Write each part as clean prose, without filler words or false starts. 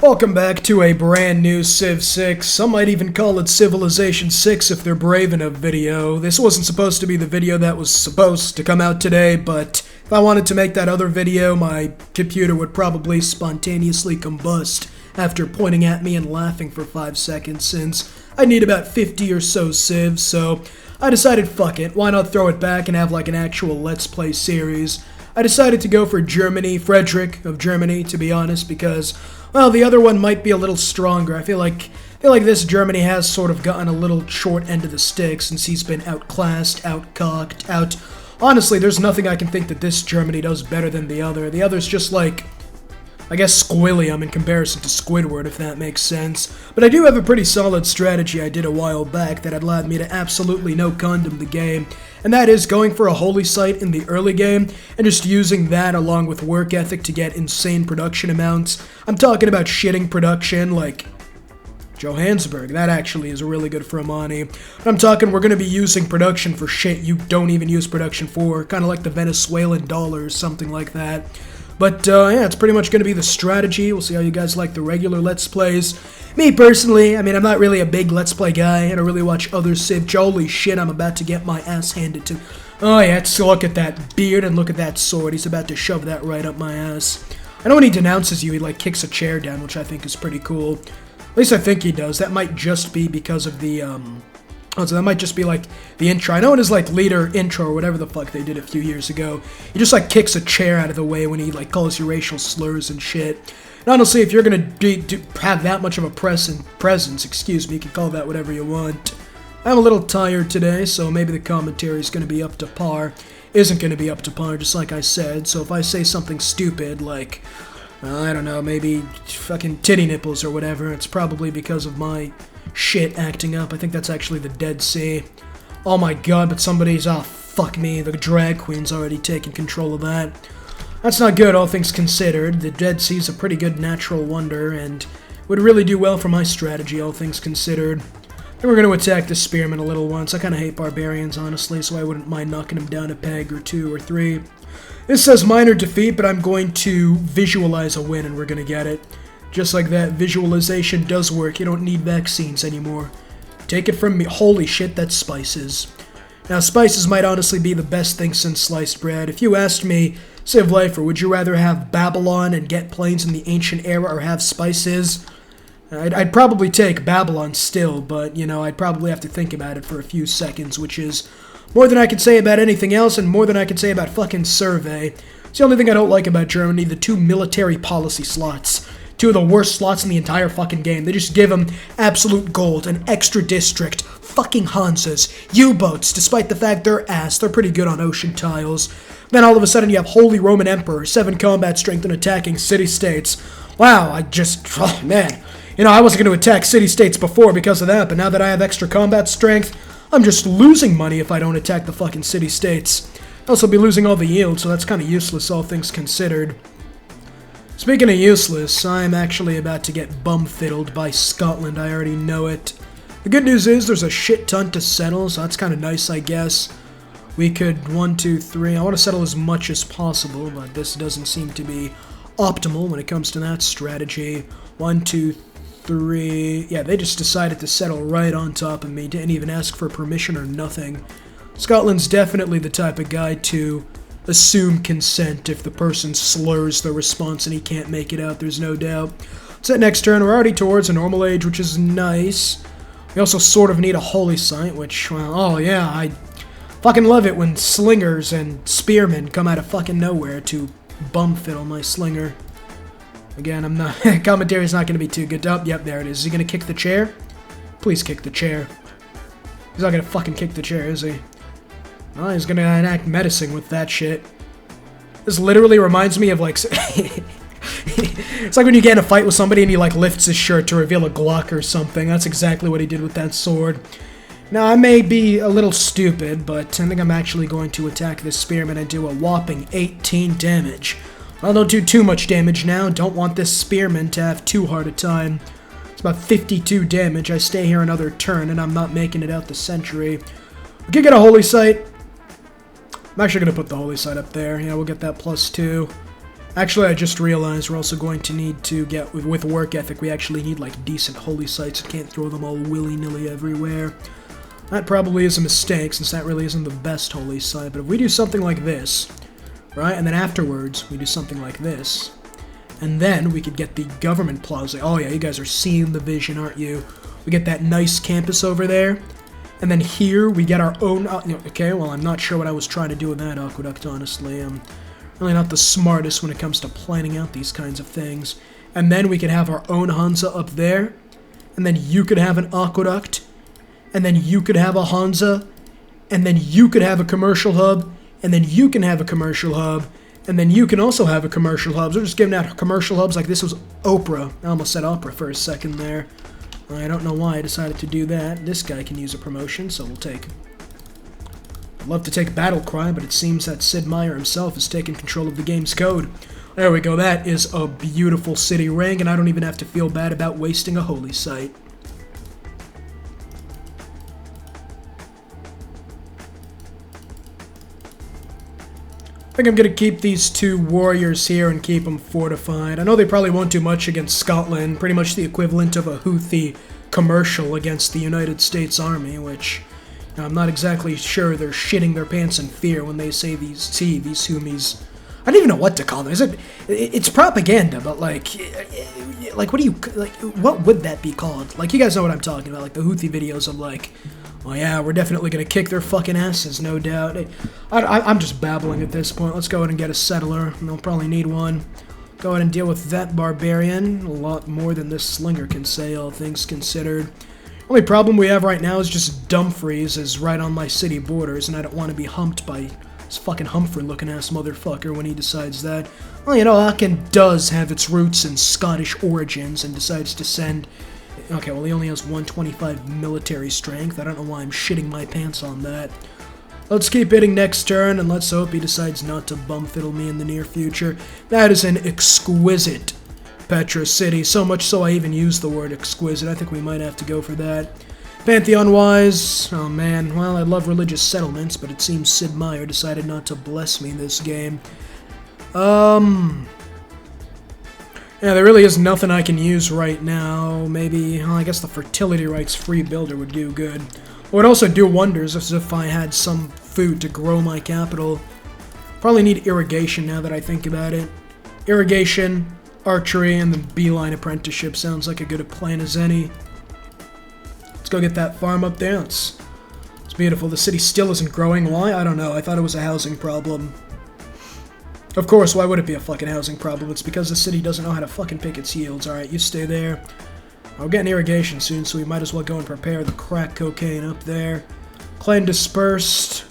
Welcome back to a brand new Civ 6, some might even call it Civilization 6 if they're brave enough video. This wasn't supposed to be the video that was supposed to come out today, but if I wanted to make that other video, my computer would probably spontaneously combust after pointing at me and laughing for 5 seconds, since I need about 50 or so civs, so I decided fuck it, why not throw it back and have like an actual Let's Play series. I decided to go for Germany, Frederick of Germany, to be honest, because, well, the other one might be a little stronger. I feel like this Germany has sort of gotten a little short end of the stick since he's been outclassed, outcocked, out... Honestly, there's nothing I can think that this Germany does better than the other. The other's just like, I guess, Squilliam in comparison to Squidward, if that makes sense. But I do have a pretty solid strategy I did a while back that allowed me to absolutely no-condom the game, and that is going for a holy site in the early game, and just using that along with work ethic to get insane production amounts. I'm talking about shitting production, like Johannesburg. That actually is really good for Amani. But I'm talking we're going to be using production for shit you don't even use production for, kind of like the Venezuelan dollar or something like that. But, yeah, it's pretty much going to be the strategy. We'll see how you guys like the regular Let's Plays. Me, personally, I mean, I'm not really a big Let's Play guy. I don't really watch other Civ. Holy shit, I'm about to get my ass handed to... Oh, yeah, so look at that beard and look at that sword. He's about to shove that right up my ass. I know when he denounces you, he, like, kicks a chair down, which I think is pretty cool. At least I think he does. That might just be because of the, Oh, so that might just be, like, the intro. I know it is, like, leader intro or whatever the fuck they did a few years ago. He just, like, kicks a chair out of the way when he, like, calls you racial slurs and shit. And honestly, if you're gonna have that much of a presence, excuse me, you can call that whatever you want. I'm a little tired today, so maybe the commentary is gonna be up to par. Isn't gonna be up to par, just like I said. So if I say something stupid, like, I don't know, maybe fucking titty nipples or whatever, it's probably because of my shit acting up. I think that's actually the Dead Sea. Oh my god, but somebody's... Oh, fuck me. The drag queen's already taking control of that. That's not good, all things considered. The Dead Sea's a pretty good natural wonder, and would really do well for my strategy, all things considered. Then we're going to attack the spearmen a little once. I kind of hate barbarians, honestly, so I wouldn't mind knocking them down a peg or 2 or 3. This says minor defeat, but I'm going to visualize a win, and we're going to get it. Just like that, visualization does work. You don't need vaccines anymore. Take it from me. Holy shit, that's spices. Now, spices might honestly be the best thing since sliced bread. If you asked me, Civ Lifer, would you rather have Babylon and get planes in the ancient era or have spices? I'd probably take Babylon still, but, you know, I'd probably have to think about it for a few seconds, which is more than I can say about anything else and more than I can say about fucking survey. It's the only thing I don't like about Germany, the 2 military policy slots. 2 of the worst slots in the entire fucking game. They just give them absolute gold, an extra district, fucking Hanzas, U-boats, despite the fact they're ass. They're pretty good on ocean tiles. Then all of a sudden you have Holy Roman Emperor, 7 combat strength and attacking city-states. Wow, oh man. You know, I wasn't going to attack city-states before because of that, but now that I have extra combat strength, I'm just losing money if I don't attack the fucking city-states. I'll also be losing all the yield, so that's kind of useless, all things considered. Speaking of useless, I'm actually about to get bum-fiddled by Scotland. I already know it. The good news is there's a shit ton to settle, so that's kind of nice, I guess. We could 1, 2, 3. I want to settle as much as possible, but this doesn't seem to be optimal when it comes to that strategy. 1, 2, 3. Yeah, they just decided to settle right on top of me. Didn't even ask for permission or nothing. Scotland's definitely the type of guy to assume consent if the person slurs the response and he can't make it out, there's no doubt. Set next turn, we're already towards a normal age, which is nice. We also sort of need a holy site, which, well, oh yeah, I fucking love it when slingers and spearmen come out of fucking nowhere to bum-fiddle my slinger. Again, I'm not... Commentary's not going to be too good. Oh, yep, there it is. Is he going to kick the chair? Please kick the chair. He's not going to fucking kick the chair, is he? Oh, he's gonna enact medicine with that shit. This literally reminds me of, like... It's like when you get in a fight with somebody and he, like, lifts his shirt to reveal a Glock or something. That's exactly what he did with that sword. Now, I may be a little stupid, but I think I'm actually going to attack this spearman and do a whopping 18 damage. Well, don't do too much damage now. Don't want this spearman to have too hard a time. It's about 52 damage. I stay here another turn, and I'm not making it out the century. We could get a holy site. I'm actually going to put the holy site up there. Yeah, we'll get that +2. Actually, I just realized we're also going to need to get, with work ethic, we actually need, like, decent holy sites. I can't throw them all willy-nilly everywhere. That probably is a mistake, since that really isn't the best holy site. But if we do something like this, right, and then afterwards, we do something like this, and then we could get the government plaza. Oh yeah, you guys are seeing the vision, aren't you? We get that nice campus over there, and then here we get our own, okay, well, I'm not sure what I was trying to do with that aqueduct, honestly. I'm really not the smartest when it comes to planning out these kinds of things. And then we could have our own Hansa up there, and then you could have an aqueduct, and then you could have a Hansa, and then you could have a commercial hub, and then you can have a commercial hub, and then you can also have a commercial hub. So we're just giving out commercial hubs like this was Oprah. I almost said opera for a second there. I don't know why I decided to do that. This guy can use a promotion, so we'll take... I'd love to take Battle Cry, but it seems that Sid Meier himself has taken control of the game's code. There we go, that is a beautiful city ring, and I don't even have to feel bad about wasting a holy site. I think I'm going to keep these two warriors here and keep them fortified. I know they probably won't do much against Scotland, pretty much the equivalent of a Houthi commercial against the United States Army, which I'm not exactly sure they're shitting their pants in fear when they say these Humis. I don't even know what to call them. It's propaganda, but like what do you, like, what would that be called? Like, you guys know what I'm talking about, like the Houthi videos of like, oh yeah, we're definitely gonna kick their fucking asses, no doubt. I'm just babbling at this point. Let's go ahead and get a settler, and they'll probably need one. Go ahead and deal with that barbarian. A lot more than this slinger can say, all things considered. Only problem we have right now is just Dumfries is right on my city borders, and I don't want to be humped by this fucking Humphrey-looking ass motherfucker when he decides that. Well, you know, Aachen does have its roots in Scottish origins and decides to send... Okay, well, he only has 125 military strength. I don't know why I'm shitting my pants on that. Let's keep hitting next turn, and let's hope he decides not to bum-fiddle me in the near future. That is an exquisite Petra City, so much so I even use the word exquisite. I think we might have to go for that. Pantheon-wise, oh man, well, I love religious settlements, but it seems Sid Meier decided not to bless me this game. Yeah, there really is nothing I can use right now. Maybe, well, I guess the fertility rights free builder would do good. It would also do wonders as if I had some food to grow my capital. Probably need irrigation now that I think about it. Irrigation, archery, and the beeline apprenticeship sounds like a good plan as any. Let's go get that farm up there. It's beautiful. The city still isn't growing. Why? I don't know. I thought it was a housing problem. Of course, why would it be a fucking housing problem? It's because the city doesn't know how to fucking pick its yields. Alright, you stay there. I'll get an irrigation soon, so we might as well go and prepare the crack cocaine up there. Clan dispersed.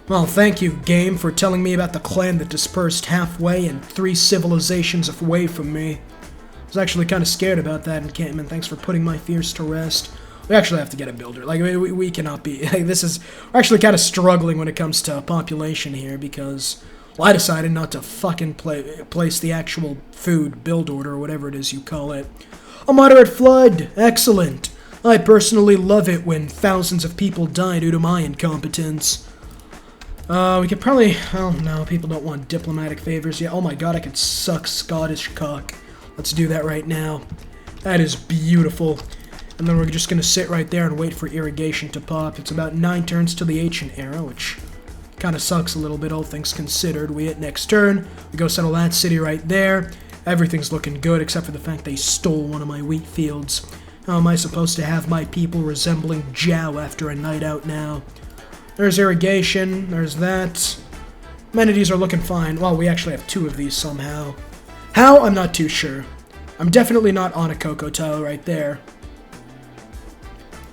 Well, thank you, game, for telling me about the clan that dispersed halfway and 3 civilizations away from me. I was actually kind of scared about that encampment. Thanks for putting my fears to rest. We actually have to get a builder. Like, we cannot be... Like, we're actually kind of struggling when it comes to population here, because... Well, I decided not to fucking place the actual food build order, or whatever it is you call it. A moderate flood! Excellent! I personally love it when thousands of people die due to my incompetence. We could probably... Oh, no, people don't want diplomatic favors yet. Oh my god, I could suck Scottish cock. Let's do that right now. That is beautiful. And then we're just gonna sit right there and wait for irrigation to pop. It's about 9 turns to the ancient era, which... kind of sucks a little bit, all things considered. We hit next turn. We go settle that city right there. Everything's looking good, except for the fact they stole one of my wheat fields. How am I supposed to have my people resembling Jow after a night out now? There's irrigation. There's that. Amenities are looking fine. Well, we actually have 2 of these somehow. How? I'm not too sure. I'm definitely not on a cocoa tile right there.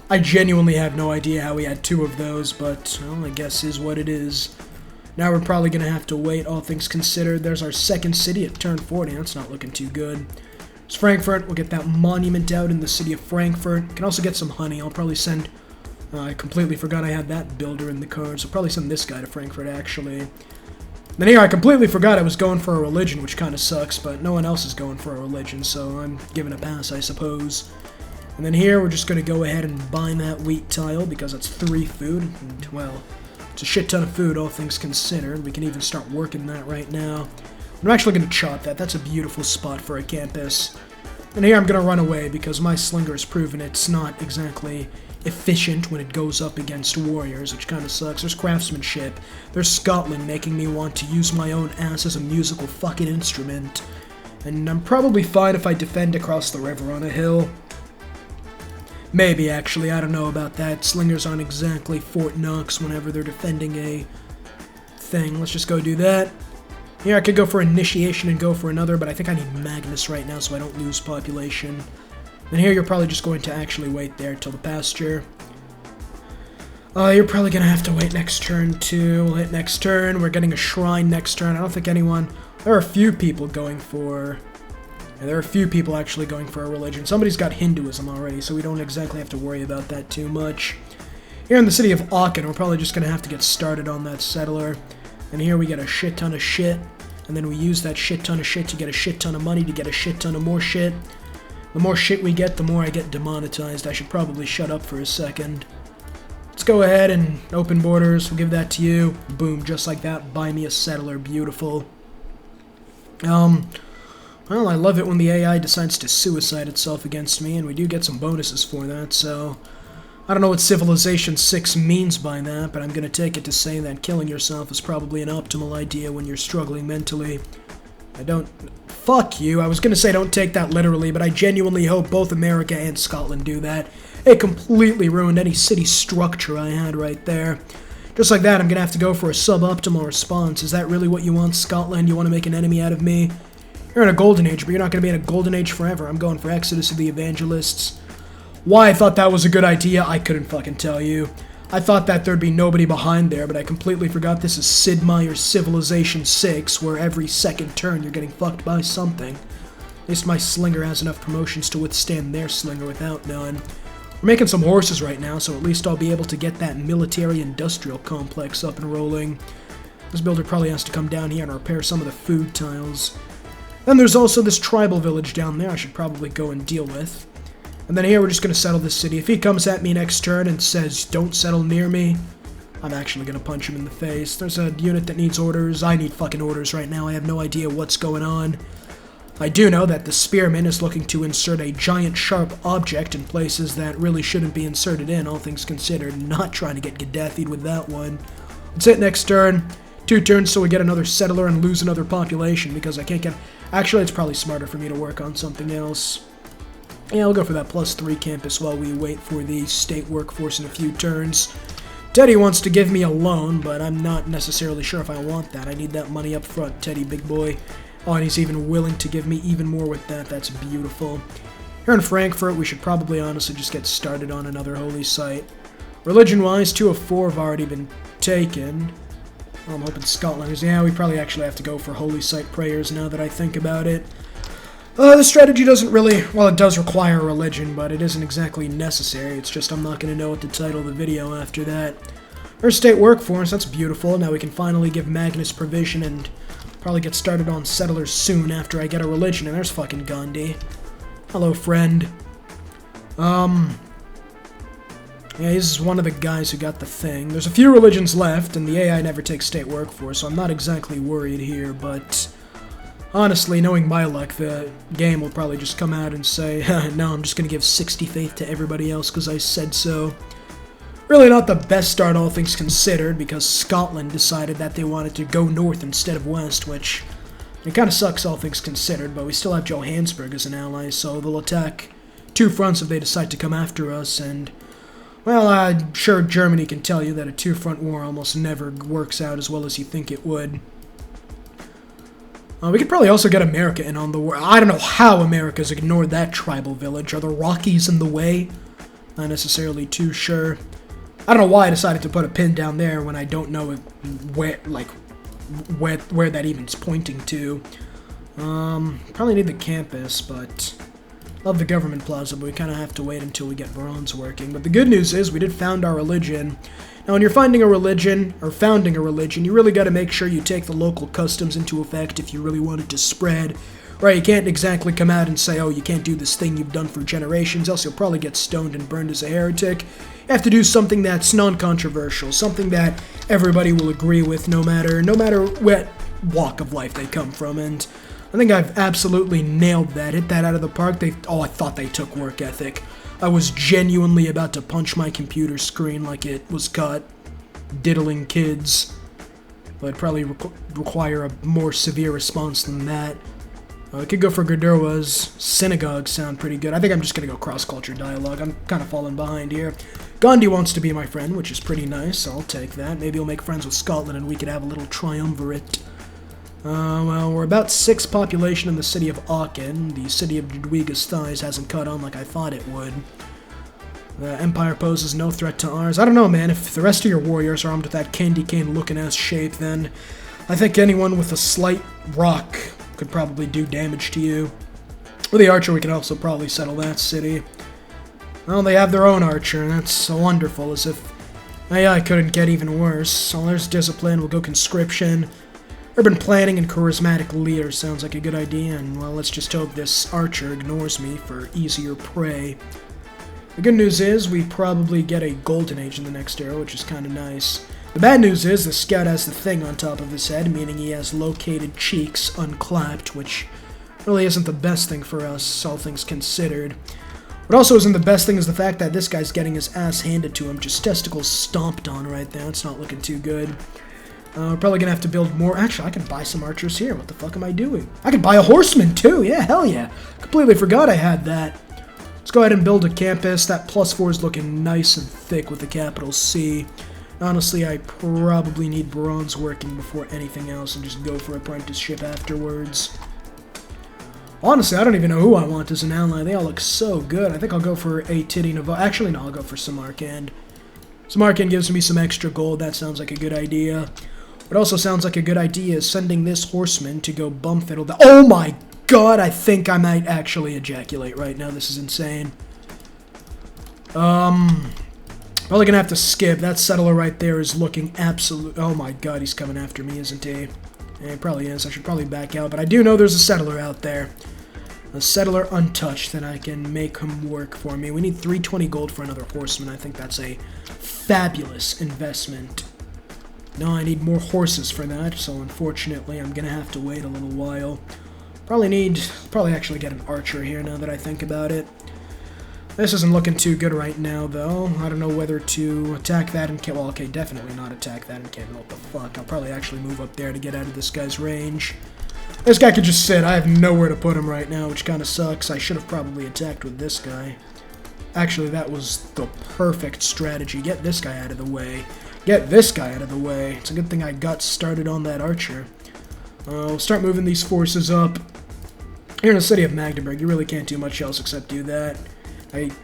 I genuinely have no idea how we had 2 of those, but, well, I guess is what it is. Now we're probably going to have to wait, all things considered. There's our second city at turn 40. That's not looking too good. It's Frankfurt. We'll get that monument out in the city of Frankfurt. Can also get some honey. I'll probably send... I completely forgot I had that builder in the cards. I'll probably send this guy to Frankfurt, actually. Then here, I completely forgot I was going for a religion, which kind of sucks, but no one else is going for a religion, so I'm giving a pass, I suppose. And then here, we're just going to go ahead and buy that wheat tile, because that's 3 food, and, well, it's a shit ton of food, all things considered. We can even start working that right now. I'm actually going to chop that. That's a beautiful spot for a campus. And here I'm going to run away because my slinger has proven it's not exactly efficient when it goes up against warriors, which kind of sucks. There's craftsmanship. There's Scotland making me want to use my own ass as a musical fucking instrument. And I'm probably fine if I defend across the river on a hill. Maybe, actually. I don't know about that. Slingers aren't exactly Fort Knox whenever they're defending a thing. Let's just go do that. Here, I could go for initiation and go for another, but I think I need Magnus right now so I don't lose population. And here, you're probably just going to actually wait there till the pasture. You're probably going to have to wait next turn, too. We'll hit next turn. We're getting a shrine next turn. I don't think anyone... There are a few people going for... Yeah, there are a few people actually going for a religion. Somebody's got Hinduism already, so we don't exactly have to worry about that too much. Here in the city of Aachen, we're probably just going to have to get started on that settler. And here we get a shit ton of shit. And then we use that shit ton of shit to get a shit ton of money to get a shit ton of more shit. The more shit we get, the more I get demonetized. I should probably shut up for a second. Let's go ahead and open borders. We'll give that to you. Boom, just like that. Buy me a settler. Beautiful. Well, I love it when the AI decides to suicide itself against me, and we do get some bonuses for that, so... I don't know what Civilization 6 means by that, but I'm gonna take it to say that killing yourself is probably an optimal idea when you're struggling mentally. I don't... Fuck you. I was gonna say don't take that literally, but I genuinely hope both America and Scotland do that. It completely ruined any city structure I had right there. Just like that, I'm gonna have to go for a suboptimal response. Is that really what you want, Scotland? You want to make an enemy out of me? You're in a golden age, but you're not gonna be in a golden age forever. I'm going for Exodus of the Evangelists. Why I thought that was a good idea, I couldn't fucking tell you. I thought that there'd be nobody behind there, but I completely forgot this is Sid Meier's Civilization 6, where every second turn you're getting fucked by something. At least my slinger has enough promotions to withstand their slinger without none. We're making some horses right now, so at least I'll be able to get that military-industrial complex up and rolling. This builder probably has to come down here and repair some of the food tiles. Then there's also this tribal village down there I should probably go and deal with. And then here we're just going to settle this city. If he comes at me next turn and says, don't settle near me, I'm actually going to punch him in the face. There's a unit that needs orders. I need fucking orders right now. I have no idea what's going on. I do know that the spearman is looking to insert a giant sharp object in places that really shouldn't be inserted in, all things considered. Not trying to get Gaddafi'd with that one. Let's hit next turn. 2 turns so we get another settler and lose another population because I can't get... Actually, it's probably smarter for me to work on something else. Yeah, I'll go for that +3 campus while we wait for the state workforce in a few turns. Teddy wants to give me a loan, but I'm not necessarily sure if I want that. I need that money up front, Teddy, big boy. Oh, and he's even willing to give me even more with that. That's beautiful. Here in Frankfurt, we should probably honestly just get started on another holy site. Religion-wise, 2 of 4 have already been taken. Well, I'm hoping Scotland is... Yeah, we probably actually have to go for holy site prayers now that I think about it. The strategy doesn't really... Well, it does require a religion, but it isn't exactly necessary. It's just I'm not going to know what to title the video after that. There's state workforce. That's beautiful. Now we can finally give Magnus provision and probably get started on settlers soon after I get a religion. And there's fucking Gandhi. Hello, friend. Yeah, he's one of the guys who got the thing. There's a few religions left, and the AI never takes state workforce, so I'm not exactly worried here, but... Honestly, knowing my luck, the game will probably just come out and say, no, I'm just going to give 60 faith to everybody else because I said so. Really not the best start, all things considered, because Scotland decided that they wanted to go north instead of west, which it kind of sucks, all things considered, but we still have Johannesburg as an ally, so they'll attack 2 fronts if they decide to come after us, and, well, I'm sure Germany can tell you that a 2-front war almost never works out as well as you think it would. We could probably also get America in on the war. I don't know how America's ignored that tribal village. Are the Rockies in the way? Not necessarily too sure. I don't know why I decided to put a pin down there when I don't know where that even's pointing to. Probably need the campus, but love the government plaza, but we kind of have to wait until we get bronze working. But the good news is we did found our religion. Now, when you're finding a religion, or founding a religion, you really got to make sure you take the local customs into effect if you really want it to spread. Right, you can't exactly come out and say, oh, you can't do this thing you've done for generations, else you'll probably get stoned and burned as a heretic. You have to do something that's non-controversial, something that everybody will agree with, no matter walk of life they come from, and I think I've absolutely nailed that. Hit that out of the park. I thought they took work ethic. I was genuinely about to punch my computer screen like it was caught diddling kids. But it'd probably require a more severe response than that. I could go for Gurdurwa's. Synagogues sound pretty good. I think I'm just going to go cross-culture dialogue. I'm kind of falling behind here. Gandhi wants to be my friend, which is pretty nice. I'll take that. Maybe he'll make friends with Scotland and we could have a little triumvirate. Well, we're about 6 population in the city of Aachen. The city of Jadwiga's thighs hasn't caught on like I thought it would. The Empire poses no threat to ours. I don't know, man. If the rest of your warriors are armed with that candy cane looking ass shape, then I think anyone with a slight rock could probably do damage to you. With the archer, we can also probably settle that city. Well, they have their own archer, and that's so wonderful, as if AI couldn't get even worse. So there's discipline, we'll go conscription. Urban planning and charismatic leader sounds like a good idea, and well, let's just hope this archer ignores me for easier prey. The good news is we probably get a golden age in the next era, which is kind of nice. The bad news is the scout has the thing on top of his head, meaning he has located cheeks unclapped, which really isn't the best thing for us, all things considered. What also isn't the best thing is the fact that this guy's getting his ass handed to him, just testicles stomped on right there. It's not looking too good. We're probably gonna have to build more. Actually, I can buy some archers here. What the fuck am I doing? I can buy a horseman too. Yeah, hell yeah. Completely forgot I had that. Let's go ahead and build a campus. That +4 is looking nice and thick with the capital C. Honestly, I probably need bronze working before anything else and just go for apprenticeship afterwards. Honestly, I don't even know who I want as an ally. They all look so good. I think I'll go for a Titty Navarre. Actually, no, I'll go for Samarkand. Samarkand gives me some extra gold. That sounds like a good idea. What also sounds like a good idea is sending this horseman to go bumfiddle the— Oh my god, I think I might actually ejaculate right now. This is insane. Probably gonna have to skip. That settler right there is looking absolute— Oh my god, he's coming after me, isn't he? Yeah, he probably is. I should probably back out, but I do know there's a settler out there. A settler untouched, then I can make him work for me. We need 320 gold for another horseman. I think that's a fabulous investment. No, I need more horses for that, so unfortunately I'm gonna have to wait a little while. Probably actually get an archer here now that I think about it. This isn't looking too good right now, though. I don't know whether to attack that and well, okay, definitely not attack that encampment. What the fuck? I'll probably actually move up there to get out of this guy's range. This guy could just sit. I have nowhere to put him right now, which kind of sucks. I should have probably attacked with this guy. Actually, that was the perfect strategy. Get this guy out of the way. Get this guy out of the way. It's a good thing I got started on that archer. We'll start moving these forces up. Here in the city of Magdeburg, you really can't do much else except do that.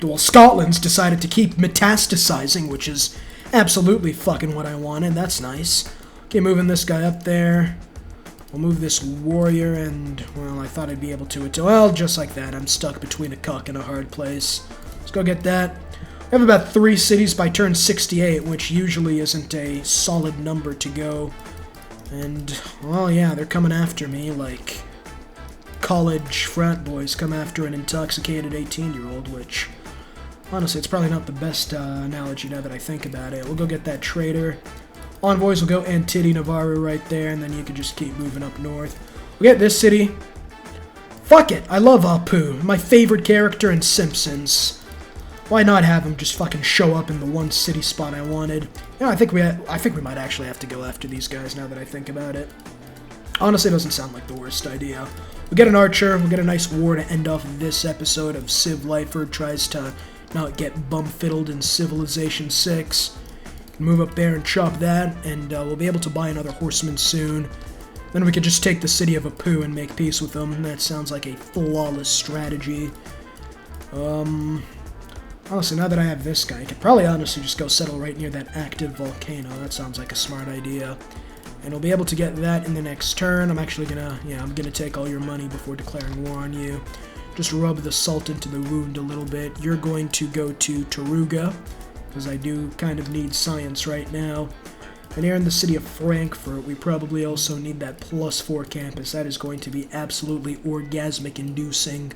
Well, Scotland's decided to keep metastasizing, which is absolutely fucking what I wanted. That's nice. Okay, moving this guy up there. We'll move this warrior, and, well, I thought I'd be able to. Well, just like that, I'm stuck between a cuck and a hard place. Let's go get that. We have about 3 cities by turn 68, which usually isn't a solid number to go. And, well, yeah, they're coming after me like college frat boys come after an intoxicated 18-year-old, which, honestly, it's probably not the best analogy now that I think about it. We'll go get that trader. Envoys will go Antiti Navarro right there, and then you can just keep moving up north. We'll get this city. Fuck it, I love Apu, my favorite character in Simpsons. Why not have him just fucking show up in the one city spot I wanted? Yeah, I think we might actually have to go after these guys now that I think about it. Honestly, it doesn't sound like the worst idea. We'll get an archer, we'll get a nice war to end off this episode of Civ Lyford tries to not get bum-fiddled in Civilization 6. Move up there and chop that, and we'll be able to buy another horseman soon. Then we could just take the city of Apu and make peace with them. That sounds like a flawless strategy. Honestly, now that I have this guy, I could probably honestly just go settle right near that active volcano. That sounds like a smart idea. And we'll be able to get that in the next turn. I'm actually gonna, I'm gonna take all your money before declaring war on you. Just rub the salt into the wound a little bit. You're going to go to Taruga, because I do kind of need science right now. And here in the city of Frankfurt, we probably also need that +4 campus. That is going to be absolutely orgasmic-inducing.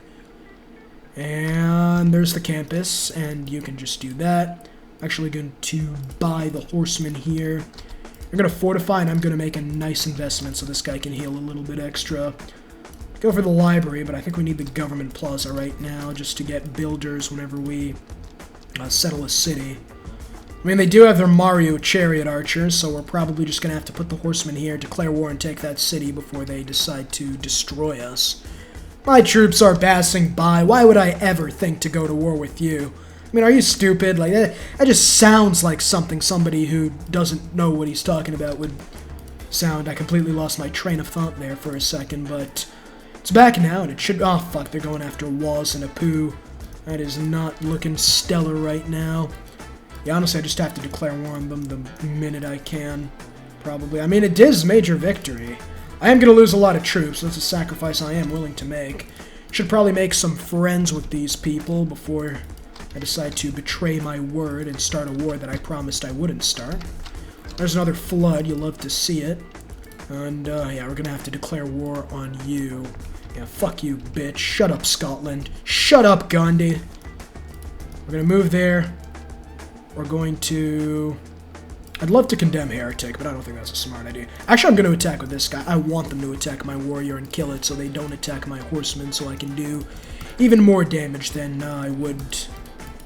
And there's the campus, and you can just do that. I'm actually going to buy the horseman here. We're going to fortify, and I'm going to make a nice investment so this guy can heal a little bit extra. Go for the library, but I think we need the government plaza right now just to get builders whenever we settle a city. I mean, they do have their Mario chariot archers, so we're probably just going to have to put the horsemen here, declare war, and take that city before they decide to destroy us. My troops are passing by. Why would I ever think to go to war with you? I mean, are you stupid? Like, that just sounds like something somebody who doesn't know what he's talking about would sound. I completely lost my train of thought there for a second, but it's back now, and it should... Oh, fuck, they're going after walls and a poo. That is not looking stellar right now. Yeah, honestly, I just have to declare war on them the minute I can, probably. I mean, it is major victory. I am going to lose a lot of troops. That's a sacrifice I am willing to make. Should probably make some friends with these people before I decide to betray my word and start a war that I promised I wouldn't start. There's another flood. You'll love to see it. And, yeah, we're going to have to declare war on you. Yeah, fuck you, bitch. Shut up, Scotland. Shut up, Gandhi. We're going to move there. We're going to... I'd love to condemn Heretic, but I don't think that's a smart idea. Actually, I'm going to attack with this guy. I want them to attack my warrior and kill it so they don't attack my horsemen, so I can do even more damage than I would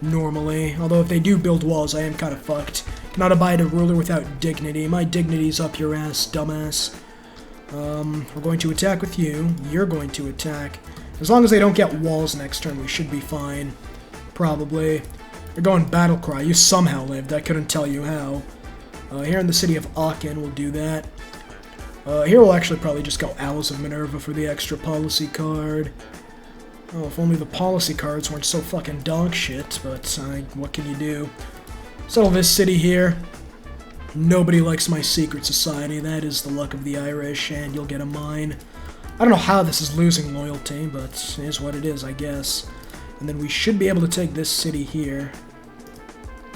normally. Although if they do build walls, I am kind of fucked. Cannot abide a ruler without dignity. My dignity's up your ass, dumbass. We're going to attack with you. You're going to attack. As long as they don't get walls next turn, we should be fine. Probably. They're going battle cry. You somehow lived. I couldn't tell you how. Here in the city of Aachen, we'll do that. Here we'll actually probably just go Owls of Minerva for the extra policy card. Oh, if only the policy cards weren't so fucking dog shit, but what can you do? Settle this city here. Nobody likes my secret society. That is the luck of the Irish, and you'll get a mine. I don't know how this is losing loyalty, but it is what it is, I guess. And then we should be able to take this city here.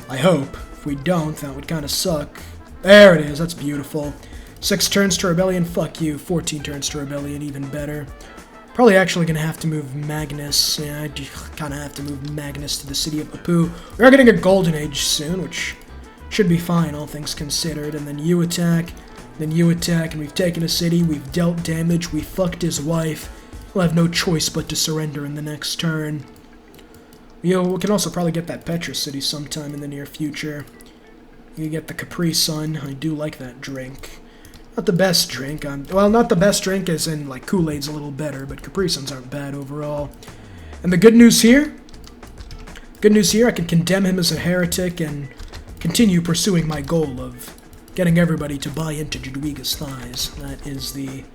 I hope. If we don't, that would kind of suck. There it is. That's beautiful. 6 turns to rebellion. Fuck you. 14 turns to rebellion. Even better. Probably actually going to have to move Magnus. Yeah, I kind of have to move Magnus to the city of Apu. We are getting a golden age soon, which should be fine, all things considered. And then you attack. Then you attack. And we've taken a city. We've dealt damage. We fucked his wife. We'll have no choice but to surrender in the next turn. You know, we can also probably get that Petra city sometime in the near future. You get the Capri Sun. I do like that drink. Not the best drink. Well, not the best drink as in, like, Kool-Aid's a little better, but Capri Suns aren't bad overall. And the good news here? Good news here, I can condemn him as a heretic and continue pursuing my goal of getting everybody to buy into Jadwiga's thighs. That is the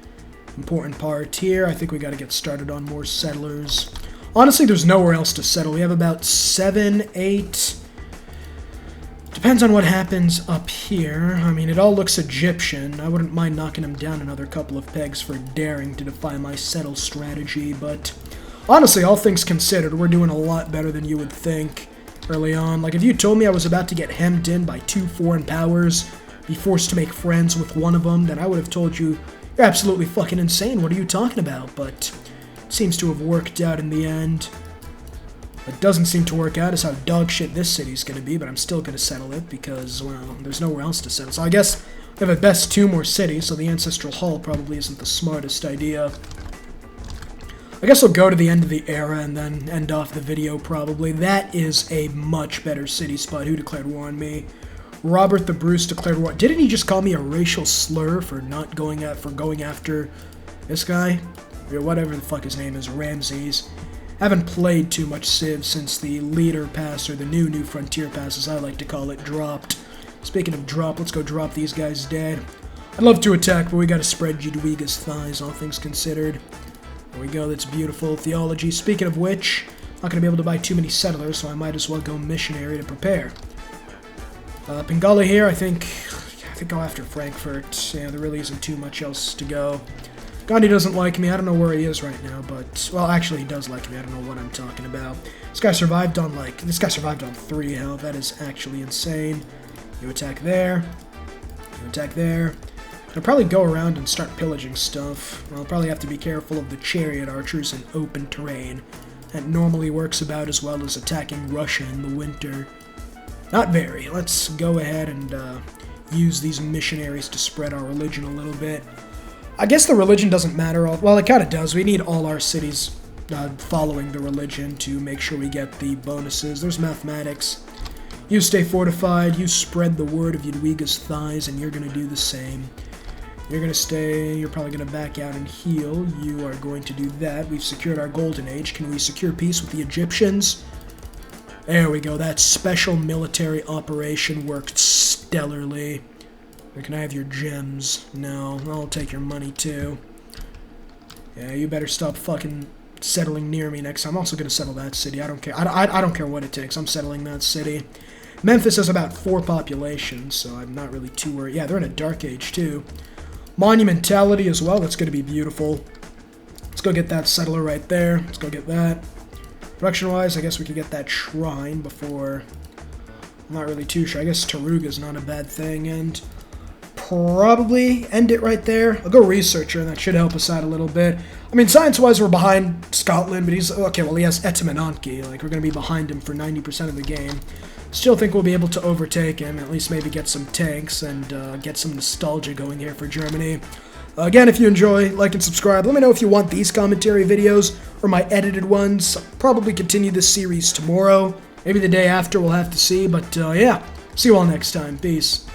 important part here. I think we got to get started on more settlers. Honestly, there's nowhere else to settle. We have about 7, 8... Depends on what happens up here. I mean, it all looks Egyptian. I wouldn't mind knocking him down another couple of pegs for daring to defy my settle strategy, but honestly, all things considered, we're doing a lot better than you would think early on. Like, if you told me I was about to get hemmed in by 2 foreign powers, be forced to make friends with one of them, then I would have told you, you're absolutely fucking insane. What are you talking about? But it seems to have worked out in the end. What doesn't seem to work out is how dog shit this city's going to be, but I'm still going to settle it because, well, there's nowhere else to settle. So I guess we have at best 2 more cities, so the Ancestral Hall probably isn't the smartest idea. I guess we'll go to the end of the era and then end off the video probably. That is a much better city spot. Who declared war on me? Robert the Bruce declared war. Didn't he just call me a racial slur for not going after this guy? Or whatever the fuck his name is, Ramses. Haven't played too much Civ since the Leader Pass, or the new Frontier Pass, as I like to call it, dropped. Speaking of drop, let's go drop these guys dead. I'd love to attack, but we gotta spread Jadwiga's thighs, all things considered. There we go, that's beautiful. Theology. Speaking of which, I'm not gonna be able to buy too many settlers, so I might as well go missionary to prepare. Pingala here, I think go after Frankfurt. Yeah, there really isn't too much else to go. Gandhi doesn't like me. I don't know where he is right now, but... Well, actually, he does like me. I don't know what I'm talking about. This guy survived on, 3 health. That is actually insane. You attack there. You attack there. I'll probably go around and start pillaging stuff. I'll probably have to be careful of the chariot archers in open terrain. That normally works about as well as attacking Russia in the winter. Not very. Let's go ahead and use these missionaries to spread our religion a little bit. I guess the religion doesn't matter. Well, it kind of does. We need all our cities following the religion to make sure we get the bonuses. There's mathematics. You stay fortified. You spread the word of Yadwiga's thighs, and you're going to do the same. You're going to stay. You're probably going to back out and heal. You are going to do that. We've secured our golden age. Can we secure peace with the Egyptians? There we go. That special military operation worked stellarly. Or can I have your gems? No, I'll take your money too. Yeah, you better stop fucking settling near me next time. I'm also gonna settle that city. I don't care. I don't care what it takes. I'm settling that city. Memphis has about 4 population, so I'm not really too worried. Yeah, they're in a dark age too. Monumentality as well. That's gonna be beautiful. Let's go get that settler right there. Let's go get that. Production-wise, I guess we could get that shrine before. I'm not really too sure. I guess Taruga's not a bad thing, and probably end it right there. I'll go researcher, and that should help us out a little bit. I mean, science-wise, we're behind Scotland, but he's... Okay, well, he has Etymononki. Like, we're going to be behind him for 90% of the game. Still think we'll be able to overtake him, at least maybe get some tanks and get some nostalgia going here for Germany. Again, if you enjoy, like and subscribe. Let me know if you want these commentary videos or my edited ones. I'll probably continue this series tomorrow. Maybe the day after, we'll have to see. But, yeah, see you all next time. Peace.